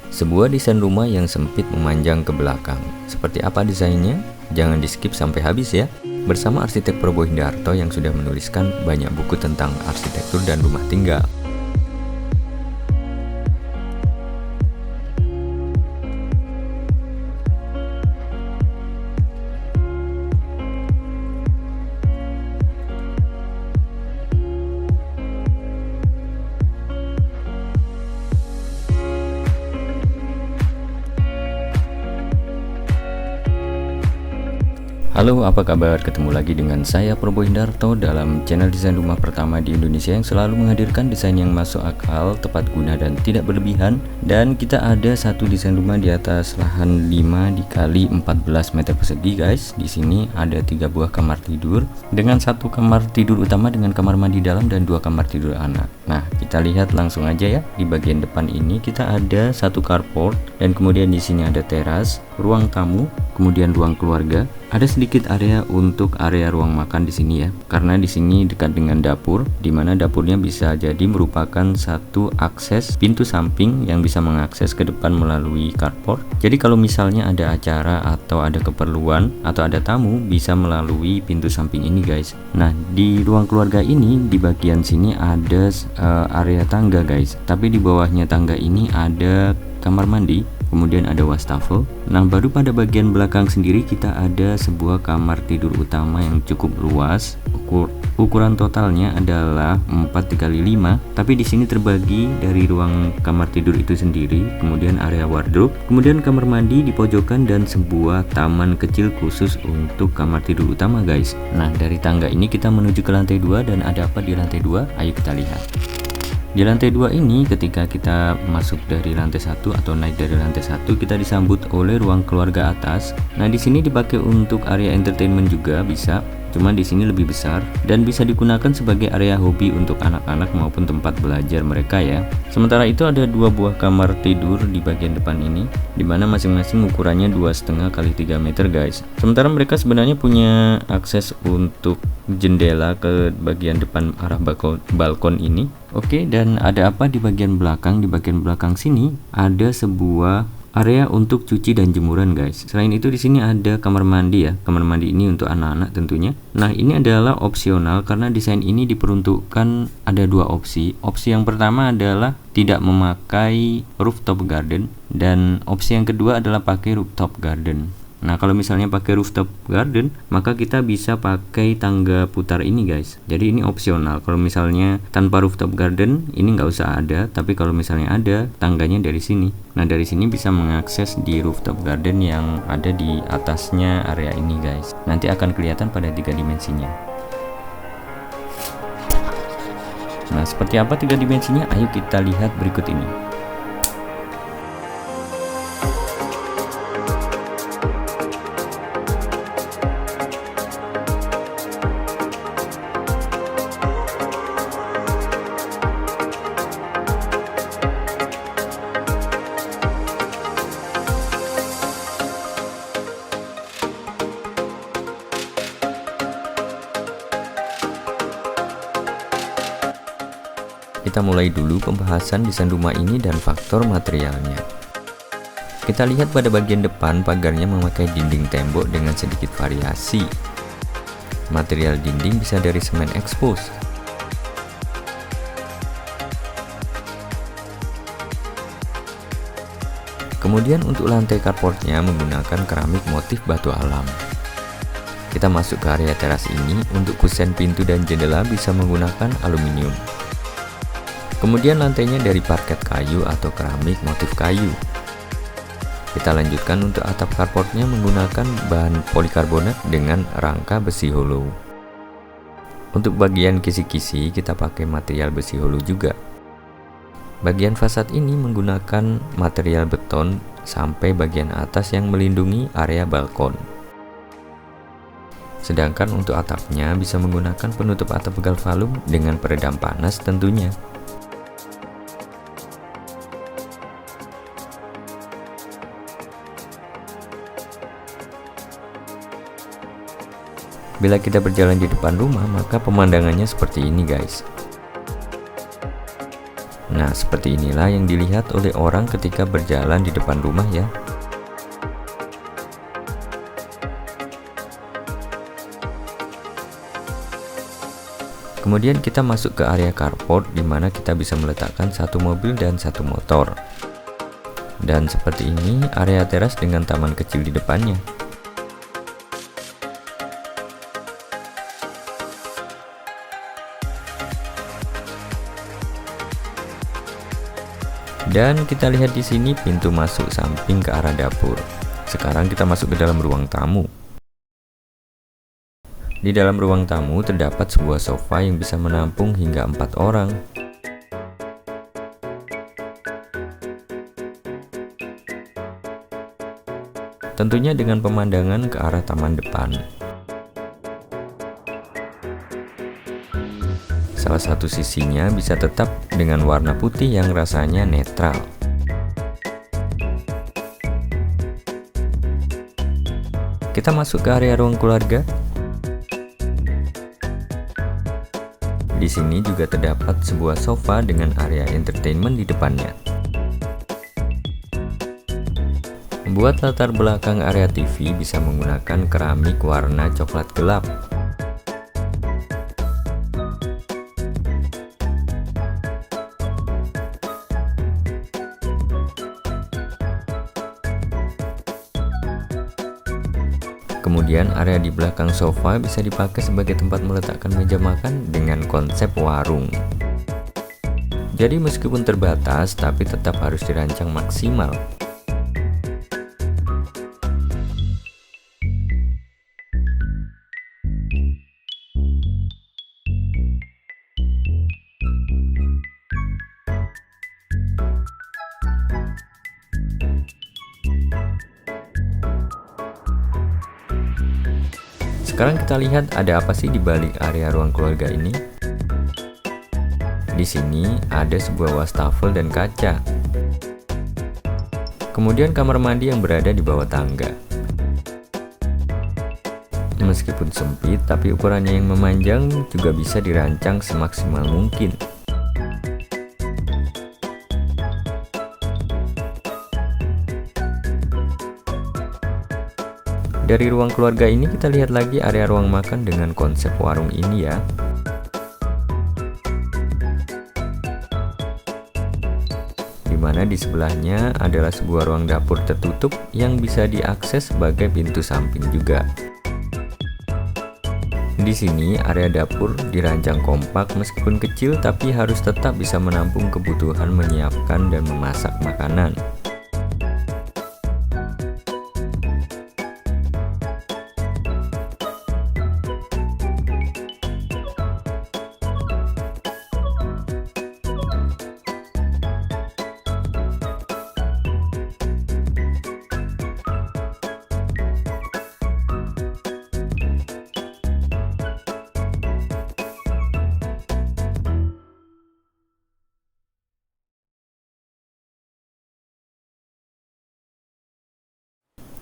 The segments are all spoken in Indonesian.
Sebuah desain rumah yang sempit memanjang ke belakang. Seperti apa desainnya? Jangan di skip sampai habis ya. Bersama arsitek Probo Hindarto yang sudah menuliskan banyak buku tentang arsitektur dan rumah tinggal. Halo, apa kabar? Ketemu lagi dengan saya Probo Hindarto dalam channel desain rumah pertama di Indonesia yang selalu menghadirkan desain yang masuk akal, tepat guna dan tidak berlebihan. Dan kita ada satu desain rumah di atas lahan 5 dikali 14 meter persegi, guys. Di sini ada 3 buah kamar tidur dengan 1 kamar tidur utama dengan kamar mandi dalam dan 2 kamar tidur anak. Nah, kita lihat langsung aja ya. Di bagian depan ini kita ada 1 carport dan kemudian di sini ada teras, ruang tamu, kemudian ruang keluarga. Ada sedikit area untuk area ruang makan di sini ya, karena di sini dekat dengan dapur, di mana dapurnya bisa jadi merupakan satu akses pintu samping yang bisa mengakses ke depan melalui carport. Jadi kalau misalnya ada acara atau ada keperluan atau ada tamu bisa melalui pintu samping ini, guys. Nah, di ruang keluarga ini di bagian sini ada area tangga, guys. Tapi di bawahnya tangga ini ada kamar mandi, kemudian ada wastafel. Nah, baru pada bagian belakang sendiri kita ada sebuah kamar tidur utama yang cukup luas. Ukuran totalnya adalah 4x5, tapi di sini terbagi dari ruang kamar tidur itu sendiri, kemudian area wardrobe, kemudian kamar mandi di pojokan dan sebuah taman kecil khusus untuk kamar tidur utama, guys. Nah, dari tangga ini kita menuju ke lantai 2 dan ada apa di lantai 2? Ayo kita lihat. Di lantai 2 ini ketika kita masuk dari lantai 1 atau naik dari lantai 1 kita disambut oleh ruang keluarga atas. Nah, di sini dipakai untuk area entertainment juga bisa. Cuman di sini lebih besar dan bisa digunakan sebagai area hobi untuk anak-anak maupun tempat belajar mereka ya. Sementara itu ada 2 buah kamar tidur di bagian depan ini, dimana masing-masing ukurannya 2,5 x 3 meter, guys. Sementara mereka sebenarnya punya akses untuk jendela ke bagian depan arah balkon ini. Oke, dan ada apa di bagian belakang? Di bagian belakang sini ada sebuah area untuk cuci dan jemuran, guys. Selain itu di sini ada kamar mandi ya. Kamar mandi ini untuk anak-anak tentunya. Nah, ini adalah opsional karena desain ini diperuntukkan ada 2 opsi. Opsi yang pertama adalah tidak memakai rooftop garden dan opsi yang kedua adalah pakai rooftop garden. Nah, kalau misalnya pakai rooftop garden, maka kita bisa pakai tangga putar ini, guys. Jadi ini opsional. Kalau misalnya tanpa rooftop garden, ini nggak usah ada. Tapi kalau misalnya ada, tangganya dari sini. Nah, dari sini bisa mengakses di rooftop garden yang ada di atasnya area ini, guys. Nanti akan kelihatan pada 3 dimensinya. Nah, seperti apa 3 dimensinya? Ayo kita lihat berikut ini. Kita mulai dulu pembahasan desain rumah ini dan faktor materialnya. Kita lihat pada bagian depan pagarnya memakai dinding tembok dengan sedikit variasi. Material dinding bisa dari semen expose. Kemudian untuk lantai carportnya menggunakan keramik motif batu alam. Kita masuk ke area teras ini. Untuk kusen pintu dan jendela bisa menggunakan aluminium. Kemudian lantainya dari parket kayu atau keramik motif kayu. Kita lanjutkan untuk atap carportnya menggunakan bahan polikarbonat dengan rangka besi hollow. Untuk bagian kisi-kisi kita pakai material besi hollow juga. Bagian fasad ini menggunakan material beton sampai bagian atas yang melindungi area balkon. Sedangkan untuk atapnya bisa menggunakan penutup atap galvalum dengan peredam panas tentunya. Bila kita berjalan di depan rumah, maka pemandangannya seperti ini, guys. Nah, seperti inilah yang dilihat oleh orang ketika berjalan di depan rumah ya. Kemudian kita masuk ke area carport di mana kita bisa meletakkan satu mobil dan satu motor. Dan seperti ini area teras dengan taman kecil di depannya. Dan kita lihat di sini pintu masuk samping ke arah dapur. Sekarang kita masuk ke dalam ruang tamu. Di dalam ruang tamu terdapat sebuah sofa yang bisa menampung hingga 4 orang. Tentunya dengan pemandangan ke arah taman depan. Salah satu sisinya bisa tetap dengan warna putih yang rasanya netral. Kita masuk ke area ruang keluarga. Di sini juga terdapat sebuah sofa dengan area entertainment di depannya. Membuat latar belakang area TV bisa menggunakan keramik warna coklat gelap. Kemudian area di belakang sofa bisa dipakai sebagai tempat meletakkan meja makan dengan konsep warung. Jadi meskipun terbatas, tapi tetap harus dirancang maksimal. Sekarang kita lihat ada apa sih di balik area ruang keluarga ini. Di sini ada sebuah wastafel dan kaca. Kemudian kamar mandi yang berada di bawah tangga. Meskipun sempit, tapi ukurannya yang memanjang juga bisa dirancang semaksimal mungkin. Dari ruang keluarga ini kita lihat lagi area ruang makan dengan konsep warung ini ya. Dimana di sebelahnya adalah sebuah ruang dapur tertutup yang bisa diakses sebagai pintu samping juga. Di sini area dapur dirancang kompak meskipun kecil, tapi harus tetap bisa menampung kebutuhan menyiapkan dan memasak makanan.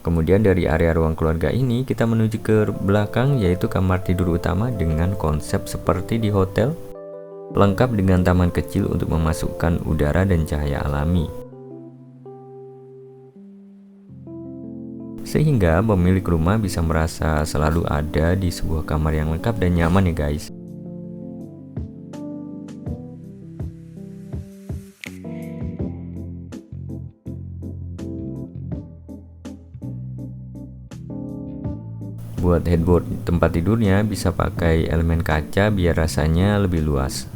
Kemudian dari area ruang keluarga ini kita menuju ke belakang, yaitu kamar tidur utama dengan konsep seperti di hotel, lengkap dengan taman kecil untuk memasukkan udara dan cahaya alami. Sehingga pemilik rumah bisa merasa selalu ada di sebuah kamar yang lengkap dan nyaman ya guys. Buat headboard tempat tidurnya bisa pakai elemen kaca biar rasanya lebih luas.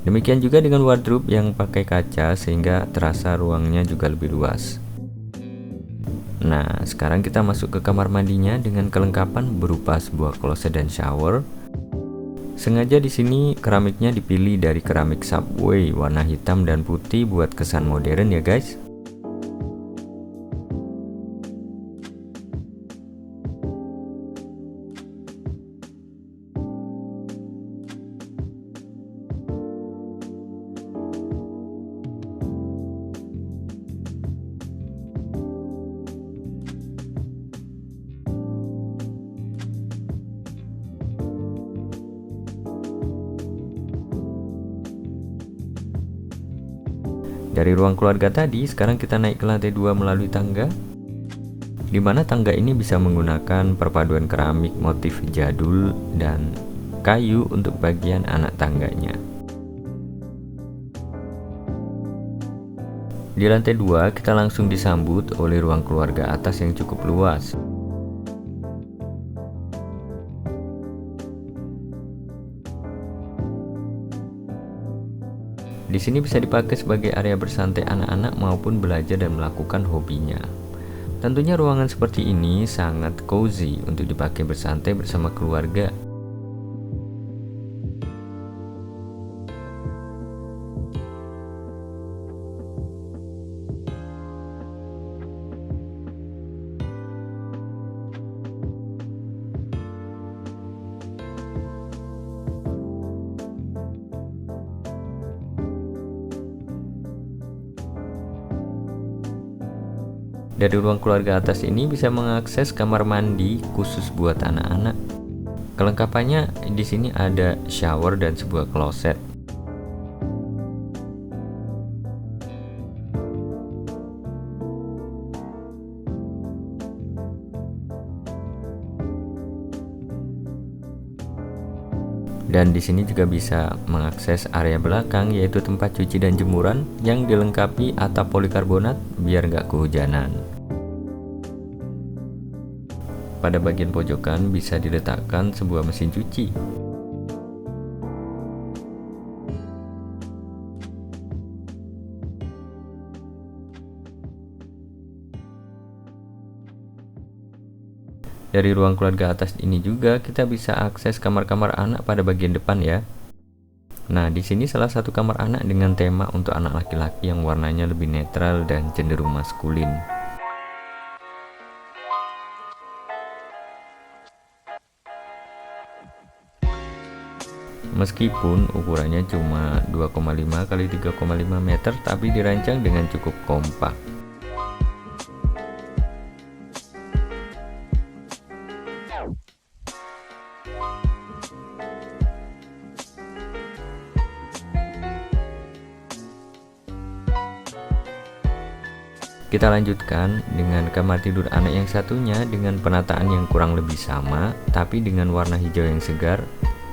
Demikian juga dengan wardrobe yang pakai kaca sehingga terasa ruangnya juga lebih luas. Nah, sekarang kita masuk ke kamar mandinya dengan kelengkapan berupa sebuah kloset dan shower. Sengaja di sini keramiknya dipilih dari keramik Subway warna hitam dan putih buat kesan modern ya guys. Dari ruang keluarga tadi, sekarang kita naik ke lantai 2 melalui tangga, di mana tangga ini bisa menggunakan perpaduan keramik motif jadul dan kayu untuk bagian anak tangganya. Di lantai 2 kita langsung disambut oleh ruang keluarga atas yang cukup luas. Di sini bisa dipakai sebagai area bersantai anak-anak maupun belajar dan melakukan hobinya. Tentunya ruangan seperti ini sangat cozy untuk dipakai bersantai bersama keluarga. Dari ruang keluarga atas ini bisa mengakses kamar mandi khusus buat anak-anak. Kelengkapannya di sini ada shower dan sebuah kloset. Dan di sini juga bisa mengakses area belakang, yaitu tempat cuci dan jemuran yang dilengkapi atap polikarbonat biar nggak kehujanan. Pada bagian pojokan bisa diletakkan sebuah mesin cuci. Dari ruang keluarga atas ini juga kita bisa akses kamar-kamar anak pada bagian depan ya. Nah, di sini salah satu kamar anak dengan tema untuk anak laki-laki yang warnanya lebih netral dan cenderung maskulin. Meskipun ukurannya cuma 2,5 x 3,5 meter, tapi dirancang dengan cukup kompak. Kita lanjutkan dengan kamar tidur anak yang satunya dengan penataan yang kurang lebih sama, tapi dengan warna hijau yang segar,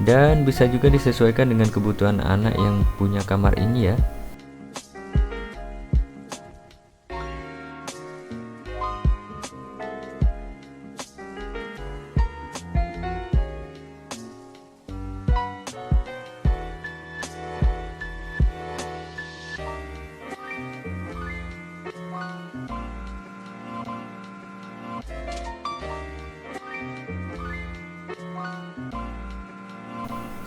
dan bisa juga disesuaikan dengan kebutuhan anak yang punya kamar ini ya.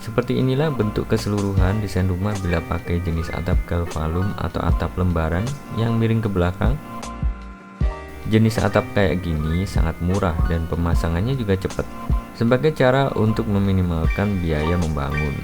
Seperti inilah bentuk keseluruhan desain rumah bila pakai jenis atap galvalum atau atap lembaran yang miring ke belakang. Jenis atap kayak gini sangat murah dan pemasangannya juga cepat, sebagai cara untuk meminimalkan biaya membangun.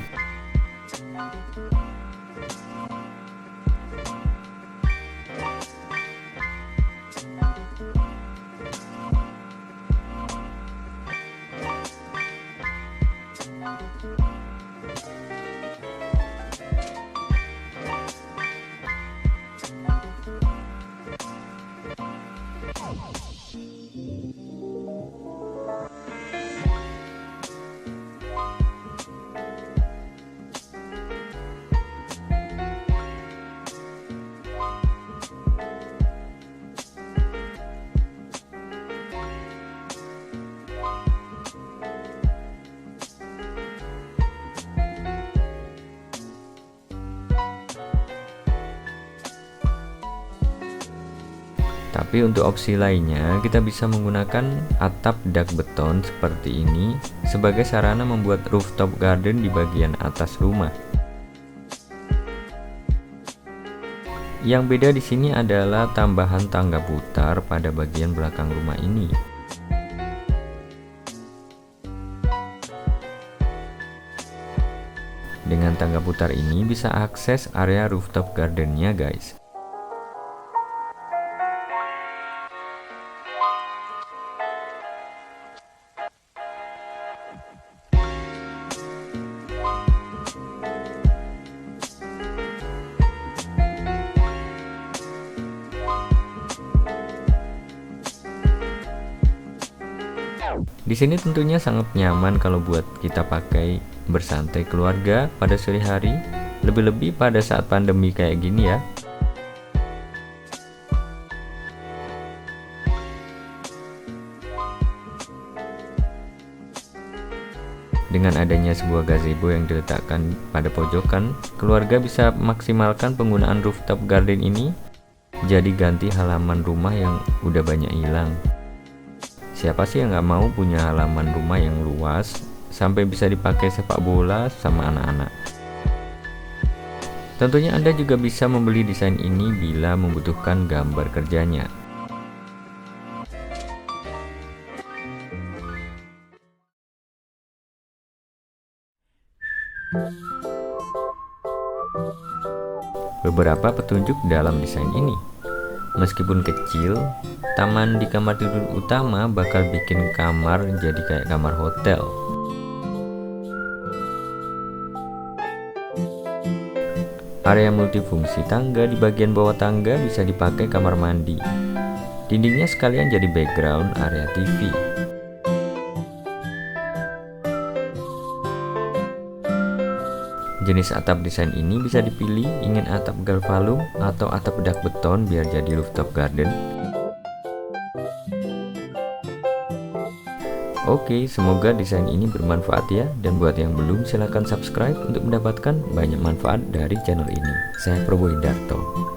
Tapi untuk opsi lainnya, kita bisa menggunakan atap dak beton seperti ini sebagai sarana membuat rooftop garden di bagian atas rumah. Yang beda di sini adalah tambahan tangga putar pada bagian belakang rumah ini. Dengan tangga putar ini bisa akses area rooftop gardennya guys. Di sini tentunya sangat nyaman kalau buat kita pakai bersantai keluarga pada sore hari, lebih-lebih pada saat pandemi kayak gini ya. Dengan adanya sebuah gazebo yang diletakkan pada pojokan, keluarga bisa maksimalkan penggunaan rooftop garden ini, jadi ganti halaman rumah yang udah banyak hilang. Siapa sih yang nggak mau punya halaman rumah yang luas, sampai bisa dipakai sepak bola sama anak-anak. Tentunya Anda juga bisa membeli desain ini bila membutuhkan gambar kerjanya. Beberapa petunjuk dalam desain ini. Meskipun kecil, taman di kamar tidur utama bakal bikin kamar jadi kayak kamar hotel. Area multifungsi tangga di bagian bawah tangga bisa dipakai kamar mandi. Dindingnya sekalian jadi background area TV. Jenis atap desain ini bisa dipilih ingin atap galvalum atau atap dak beton biar jadi rooftop garden. Oke, semoga desain ini bermanfaat ya, dan buat yang belum silahkan subscribe untuk mendapatkan banyak manfaat dari channel ini. Saya Proboindarto.